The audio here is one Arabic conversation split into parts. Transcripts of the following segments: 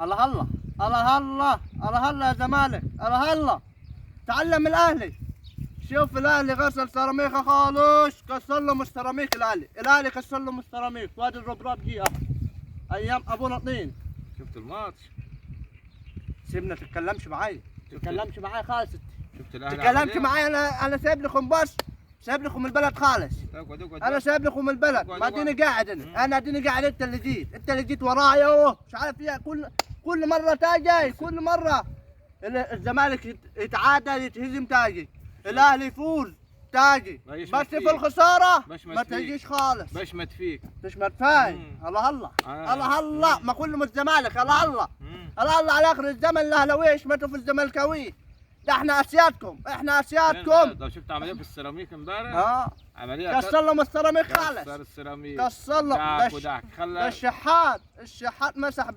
الله الله الله الله الله الله يا زمالك، الله الله تعلم الاهلي. شوف الاهلي غسل سيراميكا خالص، كسر له السيراميك. الاهلي كسر له السيراميك. وادي الربراب جه ايام ابونا طين. شفت الماتش؟ سيبنا تتكلمش معايا، تتكلمش معايا خالص. شفت الاهلي تتكلمش معايا. انا سايب لكم بس، سايب لكم البلد خالص. انا سايب لكم البلد. ما اديني قاعد انا اديني قاعد. انت اللي جيت ورايا مش عارف ايه. كل مره تاجي، كل مره الزمالك يتعادل يتهزم تاجي، الاهلي يفوز تاجي، بس في الخساره ما تجيش خالص. بشمت فيك تشمت فاي. الله الله الله الله. ما كلهم الزمالك. الله الله الله الله. على اخر الزمن الاهلاويه يشمتوا في الزملكاويه. ده احنا اسيادكم، احنا اسيادكم. لو شفت عمليه في السيراميك امبارح. عمليه كسر لهم السيراميك خالص. كسر السيراميك، كسر لهم. ده الشحات مسح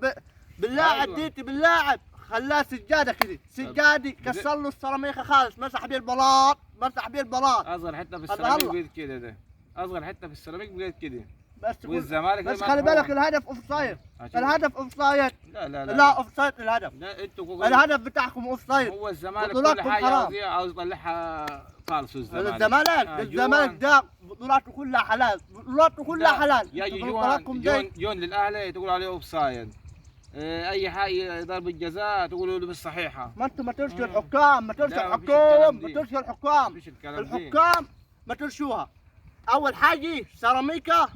باللاعب. ديتي باللاعب خلاه سجاده كذا، سجادي. كسر له السيراميك خالص، مسح بيه البلاط، مسح بيه البلاط. اصغر حته في السيراميك بقت كده. ده اصغر حته في السيراميك بقت كده. والزمالك بس خلي بالك الهدف اوف سايد. الهدف اوف سايد. لا اوف سايد الهدف. لا انتوا الهدف بتاعكم اوف سايد. هو الزمالك كل حاجه عاوز يطلعها فالصو. الزمالك ده بطولاته كلها حلال، بطولاته كلها حلال. يا جون للاهلي تقول عليه اوف سايد. اي حاجه ضربه جزاء تقولوا له مش صحيحه. ما انتم ما ترشوا الحكام، ما ترشوا الحكام، ما ترشوا الحكام. الحكام ما ترشوها. اول حاجه سيراميكا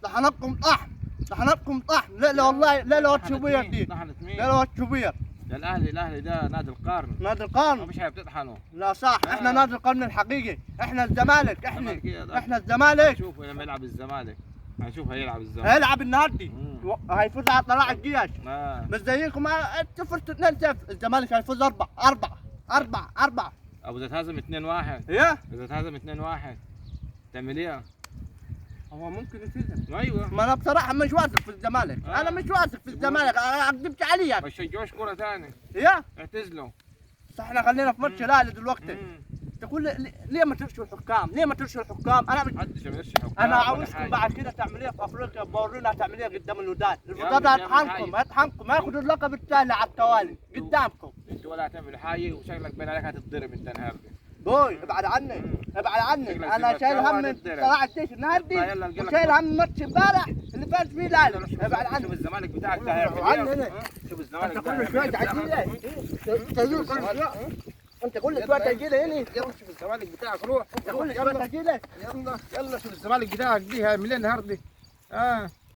رح نبكم طحن. لا والله لا لو تشوبير دي. لا لو تشوبير. الاهلي ده نادي القرن. نادي القرن. مش حاجه بتطحنوا. لا صح. احنا نادي القرن الحقيقي. احنا الزمالك. احنا الزمالك. شوف لما يلعب الزمالك هنشوف هيلعب الزمالك. هيلعب النهارده. هيفوز على طلائع الجيش. مش زيكم انتوا فزتوا 2-0. الزمالك هيفوز 4. ابو اذا تهزم 2-1. ايه؟ اذا تهزم 2-1 تعمل ايه؟ هو ممكن يفوز. ايوه. ما انا بصراحه مش واثق في الزمالك. انا مش واثق في الزمالك. انا كذبت عليك. ما تشجعوش كوره ثاني. ايه؟ اعتزلوا. صح. احنا خلينا في ماتش الاهلي دلوقتي. تقول ليه ما ترشوا الحكام؟ انا عاوزكم بعد كده تعمل ايه في افريقيا؟ بورينا تعمل ايه قدام الوداد. الوداد هتحنكم هياخدوا اللقب الثاني على التوالي قدامكم. انتوا ولا هتعملوا حاجه وشكلك باين عليك هتتضرب انت النهارده. بوي ابعد عني. انا شايل هم طلع الجيش النهارده وشايل هم ماتش امبارح اللي فاز فيه الاهلي. ابعد عني. شوف الزمالك بتاعك ده هيعمل ايه؟ شوف الزمالك انت كل شويه تعجيله. انت كل شويه تعجيله هنا. شوف الزمالك بتاعك روح. انت كل شويه تعجيله. يلا شوف الزمالك بتاعك دي هيعمل ايه النهارده؟